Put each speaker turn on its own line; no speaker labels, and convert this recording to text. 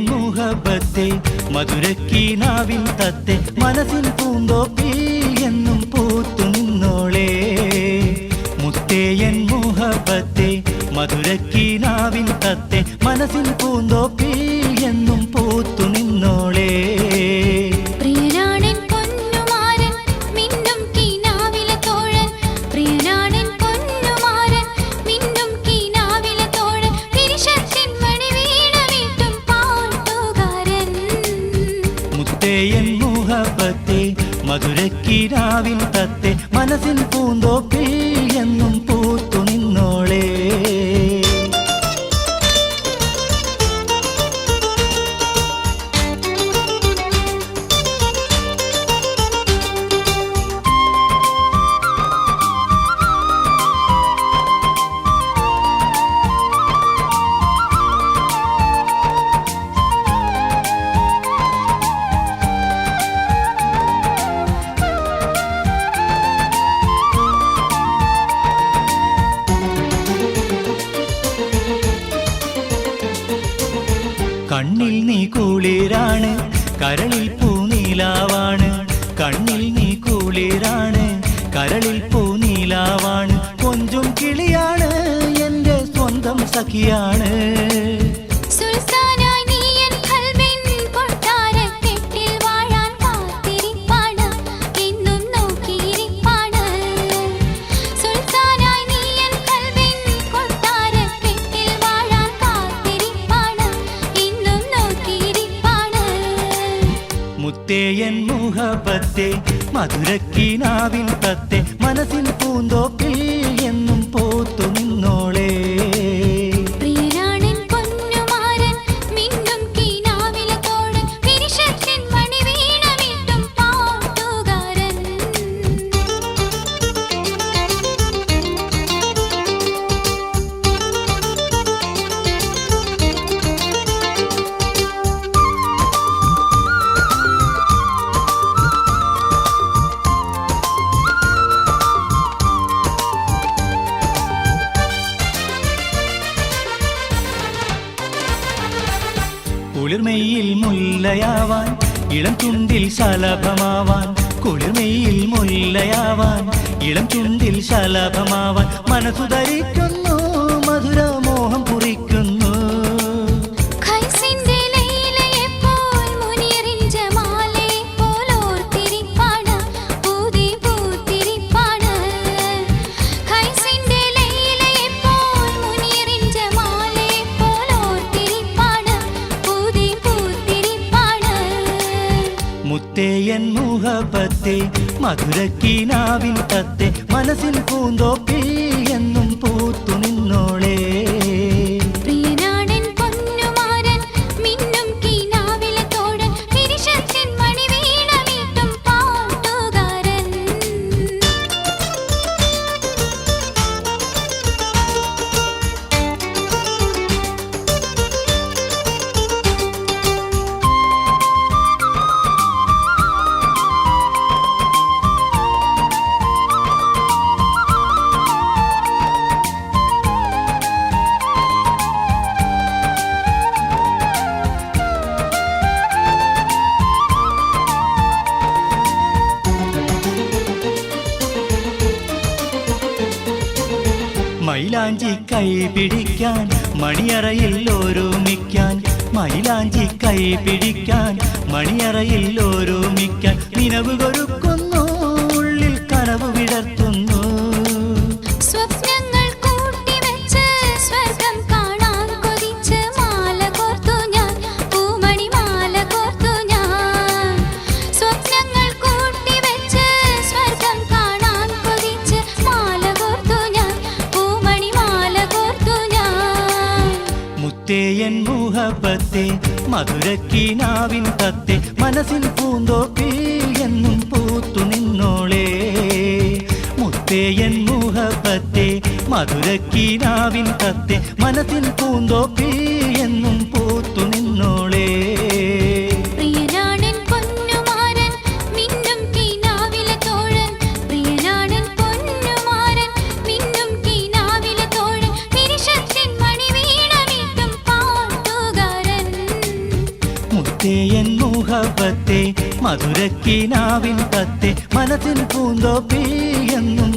മുഹബത്തെ മധുരക്കീനാവിൻ തത്തെ മനസ്സിൻ പൂന്തോപ്പിൽ എന്നും പൂത്തു നിന്നോളേ. മുത്തേയൻ മുഹബത്തെ മധുരക്കീനാവിൻ തത്തെ മനസ്സിൻ പൂന്തോപ്പിൽ എന്നും പൂത്തു നിന്നോളേ. മുത്തേയൻ മുഹബത്തെ മധുരക്കീനാവിൻ തത്തെ മനസ്സിൻ പൂന്തോപ്പിൽ എന്നും പൂത്തു നിന്നോളേ. കണ്ണിൽ നീ കുളിരാണ് കരളിൽ പൂനീലാവാണ്. കണ്ണിൽ നീ കുളിരാണ് കരളിൽ പൂനീലാവാണ്. കൊഞ്ചും കിളിയാണ് എൻ്റെ സ്വന്തം സഖിയാണ്. മുത്തേയൻ മുഹബത്തെ മധുരക്കീനാവിൻ തത്തെ മനസ്സിൻ പൂന്തോപ്പിൽ എന്നും പൂത്തു നിന്നോളേ. കുളിർമെയിൽ മുല്ലയാവാൻ ഇളം ചുണ്ടിൽ ശലഭമാവാൻ. കുളിർമെയിൽ മുല്ലയാവാൻ ഇളം ചുണ്ടിൽ ശലഭമാവാൻ. മനസ്സു ധരിക്കുന്നു മധുരമോഹം കുറിക്കുന്നു. മുത്തേയൻ മുഹബത്തെ മധുരക്കീനാവിൻ തത്തെ മനസ്സിൻ പൂന്തോപ്പിൽ എന്നും പൂത്തു നിന്നോളേ. മൈലാഞ്ചി കൈ പിടിക്കാൻ മണിയറയിൽ ഒരുമിക്കാൻ. മൈലാഞ്ചി കൈ പിടിക്കാൻ മണിയറയിൽ ഒരുമിക്കാൻ. നിലവ് കൊരുക്കുന്നു ഉള്ളിൽ കനവ് വിടർത്തുന്നു. മുത്തേയൻ മുഹബത്തെ മധുരക്കീനാവിൻ തത്തെ മനസ്സിൻ പൂന്തോപ്പിൽ എന്നും പൂത്തു നിന്നോളേ. മുത്തേയൻ മുഹബത്തെ മധുരക്കീനാവിൻ തത്തെ മനസ്സിൻ പൂന്തോപ്പിൽ എന്നും പൂത്തു നിന്നോളേ. മുഹബത്തെ മധുരക്കിനാവിൻ തത്തെ മനസ്സിൽ പൂന്തോപ്പി എന്നും